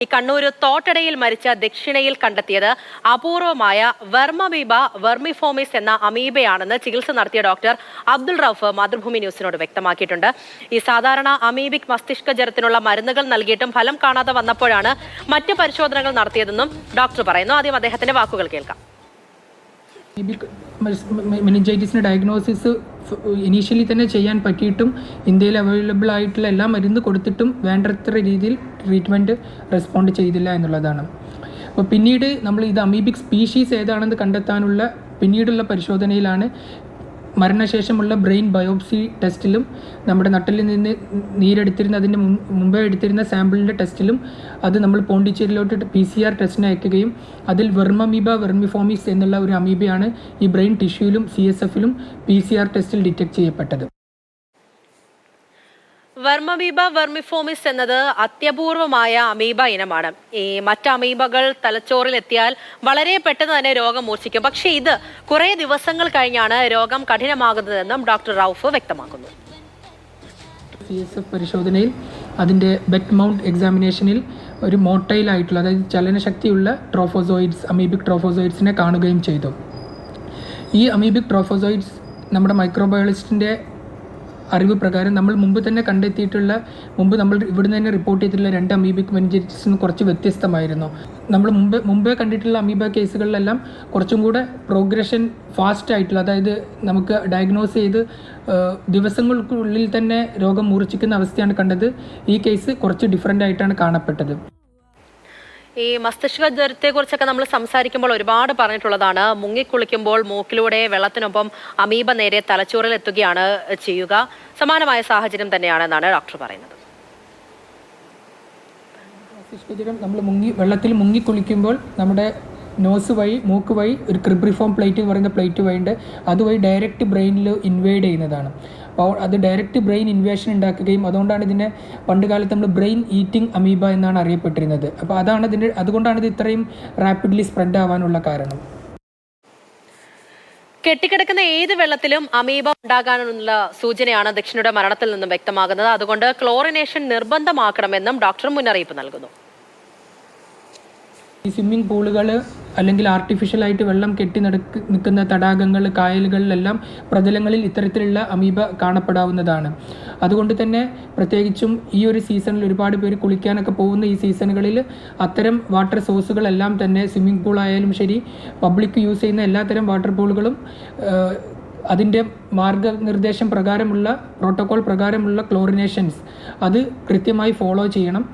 ഈ കണ്ണൂർ തോട്ടടയിൽ മരിച്ച ദക്ഷിണയിൽ കണ്ടെത്തിയത് അപൂർവമായ വെർമമീബ വെർമിഫോമിസ് എന്ന അമീബയാണെന്ന് ചികിത്സ നടത്തിയ ഡോക്ടർ അബ്ദുൾ റൌഫ് മാതൃഭൂമി ന്യൂസിനോട് വ്യക്തമാക്കിയിട്ടുണ്ട്. ഈ സാധാരണ അമീബിക് മസ്തിഷ്ക ജ്വരത്തിനുള്ള മരുന്നുകൾ നൽകിയിട്ടും ഫലം കാണാതെ വന്നപ്പോഴാണ് മറ്റ് പരിശോധനകൾ നടത്തിയതെന്നും ഡോക്ടർ പറയുന്നു. ആദ്യം അദ്ദേഹത്തിന്റെ വാക്കുകൾ കേൾക്കാം. മെനിഞ്ചൈറ്റിസിന് ഡയഗ്നോസിസ് ഇനീഷ്യലി തന്നെ ചെയ്യാൻ പറ്റിയിട്ടും ഇന്ത്യയിൽ അവൈലബിൾ ആയിട്ടുള്ള എല്ലാ മരുന്ന് കൊടുത്തിട്ടും വേണ്ടത്ര രീതിയിൽ ട്രീറ്റ്മെൻറ്റ് റെസ്പോണ്ട് ചെയ്തില്ല എന്നുള്ളതാണ്. അപ്പോൾ പിന്നീട് നമ്മൾ ഇത് അമീബിക് സ്പീഷീസ് ഏതാണെന്ന് കണ്ടെത്താനുള്ള പിന്നീടുള്ള പരിശോധനയിലാണ് മരണശേഷമുള്ള ബ്രെയിൻ ബയോപ്സി ടെസ്റ്റിലും നമ്മുടെ നട്ടലിൽ നിന്ന് നീരെടുത്തിരുന്ന മുമ്പേ എടുത്തിരുന്ന സാമ്പിളിൻ്റെ ടെസ്റ്റിലും അത് നമ്മൾ പോണ്ടിച്ചേരിയിലോട്ട് PCR ടെസ്റ്റിന് അയക്കുകയും അതിൽ വെർമമീബ വെർമിഫോമിസ് എന്നുള്ള ഒരു അമീബയാണ് ഈ ബ്രെയിൻ ടിഷ്യൂലും CSFലും PCR ടെസ്റ്റിൽ ഡിറ്റക്ട് ചെയ്യപ്പെട്ടത്. വെർമമീബ വെർമിഫോമിസ് എന്നത് അത്യപൂർവമായ അമീബ ഇനമാണ്. ഈ മറ്റ് അമീബകൾ തലച്ചോറിൽ എത്തിയാൽ വളരെ പെട്ടെന്ന് തന്നെ രോഗം മൂർച്ഛിക്കും. പക്ഷേ ഇത് കുറേ ദിവസങ്ങൾ കഴിഞ്ഞാണ് രോഗം കഠിനമാകുന്നതെന്നും ഡോക്ടർ റൌഫ് വ്യക്തമാക്കുന്നു. CSF പരിശോധനയിൽ അതിൻ്റെ ബെറ്റ് മൗണ്ട് എക്സാമിനേഷനിൽ ഒരു മോട്ടൈൽ ആയിട്ടുള്ള, അതായത് ചലനശക്തിയുള്ള ട്രോഫോസോയിഡ്സ്, അമീബിക് ട്രോഫോസോയിഡ്സിനെ കാണുകയും ചെയ്തു. ഈ അമീബിക് ട്രോഫോസോയിഡ്സ് നമ്മുടെ മൈക്രോബയോളജിസ്റ്റിൻ്റെ അറിവ് പ്രകാരം നമ്മൾ മുമ്പ് തന്നെ കണ്ടെത്തിയിട്ടുള്ള, നമ്മൾ ഇവിടുന്ന് തന്നെ റിപ്പോർട്ട് ചെയ്തിട്ടുള്ള 2 അമീബിക് മെനിഞ്ചൈറ്റിസിന് കുറച്ച് വ്യത്യസ്തമായിരുന്നു. നമ്മൾ മുമ്പേ കണ്ടിട്ടുള്ള അമീബ കേസുകളിലെല്ലാം കുറച്ചും കൂടെ പ്രോഗ്രഷൻ ഫാസ്റ്റ് ആയിട്ടുള്ള, അതായത് നമുക്ക് ഡയഗ്നോസ് ചെയ്ത് ദിവസങ്ങൾക്കുള്ളിൽ തന്നെ രോഗം മൂർച്ഛിക്കുന്ന അവസ്ഥയാണ് കണ്ടത്. ഈ കേസ് കുറച്ച് ഡിഫറൻ്റ് ആയിട്ടാണ് കാണപ്പെട്ടത്. ഈ മസ്തിഷ്ക ജ്വരത്തെ കുറിച്ചൊക്കെ നമ്മൾ സംസാരിക്കുമ്പോൾ ഒരുപാട് പറഞ്ഞിട്ടുള്ളതാണ്. മുങ്ങിക്കുളിക്കുമ്പോൾ മൂക്കിലൂടെ വെള്ളത്തിനൊപ്പം അമീബ നേരെ തലച്ചോറിൽ എത്തുകയാണ് ചെയ്യുക. സമാനമായ സാഹചര്യം തന്നെയാണെന്നാണ് ഡോക്ടർ പറയുന്നത്. മസ്തിഷ്ക ജ്വരം നമ്മൾ വെള്ളത്തിൽ മുങ്ങിക്കുളിക്കുമ്പോൾ നമ്മുടെ നോസ് വഴി, മൂക്ക് വഴി ഒരു ക്രിബ്രിഫോം പ്ലേറ്റ് എന്ന് പറയുന്ന പ്ലേറ്റ് വഴിയുണ്ട്, അതുവഴി ഡയറക്റ്റ് ബ്രെയിനിൽ ഇൻവേഡ് ചെയ്യുന്നതാണ്. അപ്പോൾ അത് ഡയറക്റ്റ് ബ്രെയിൻ ഇൻവേഷൻ ഉണ്ടാക്കുകയും അതുകൊണ്ടാണ് ഇതിനെ പണ്ട് കാലത്ത് നമ്മൾ ബ്രെയിൻ ഈറ്റിംഗ് അമീബ എന്നാണ് അറിയപ്പെട്ടിരുന്നത്. അപ്പോൾ അതുകൊണ്ടാണ് ഇത് ഇത്രയും റാപ്പിഡ്ലി സ്പ്രെഡ് ആവാനുള്ള കാരണം. കെട്ടിക്കിടക്കുന്ന ഏത് വെള്ളത്തിലും അമീബ ഉണ്ടാകാനുള്ള സൂചനയാണ് ദക്ഷിണയുടെ മരണത്തിൽ നിന്നും വ്യക്തമാകുന്നത്. അതുകൊണ്ട് ക്ലോറിനേഷൻ നിർബന്ധമാക്കണമെന്നും ഡോക്ടർ മുന്നറിയിപ്പ് നൽകുന്നു. ഈ സ്വിമ്മിംഗ് പൂളുകൾ അല്ലെങ്കിൽ ആർട്ടിഫിഷ്യലായിട്ട് വെള്ളം കെട്ടി നിൽക്കുന്ന തടാകങ്ങൾ, കായലുകളിലെല്ലാം പ്രതലങ്ങളിൽ ഇത്തരത്തിലുള്ള അമീബ കാണപ്പെടാവുന്നതാണ്. അതുകൊണ്ട് തന്നെ പ്രത്യേകിച്ചും ഈ ഒരു സീസണിൽ ഒരുപാട് പേര് കുളിക്കാനൊക്കെ പോകുന്ന ഈ സീസണുകളിൽ അത്തരം വാട്ടർ സോഴ്സുകളെല്ലാം തന്നെ, സ്വിമ്മിംഗ് പൂൾ ആയാലും ശരി, പബ്ലിക് യൂസ് ചെയ്യുന്ന എല്ലാത്തരം വാട്ടർ പൂളുകളും അതിൻ്റെ മാർഗനിർദ്ദേശം പ്രകാരമുള്ള, പ്രോട്ടോകോൾ പ്രകാരമുള്ള ക്ലോറിനേഷൻസ് അത് കൃത്യമായി ഫോളോ ചെയ്യണം.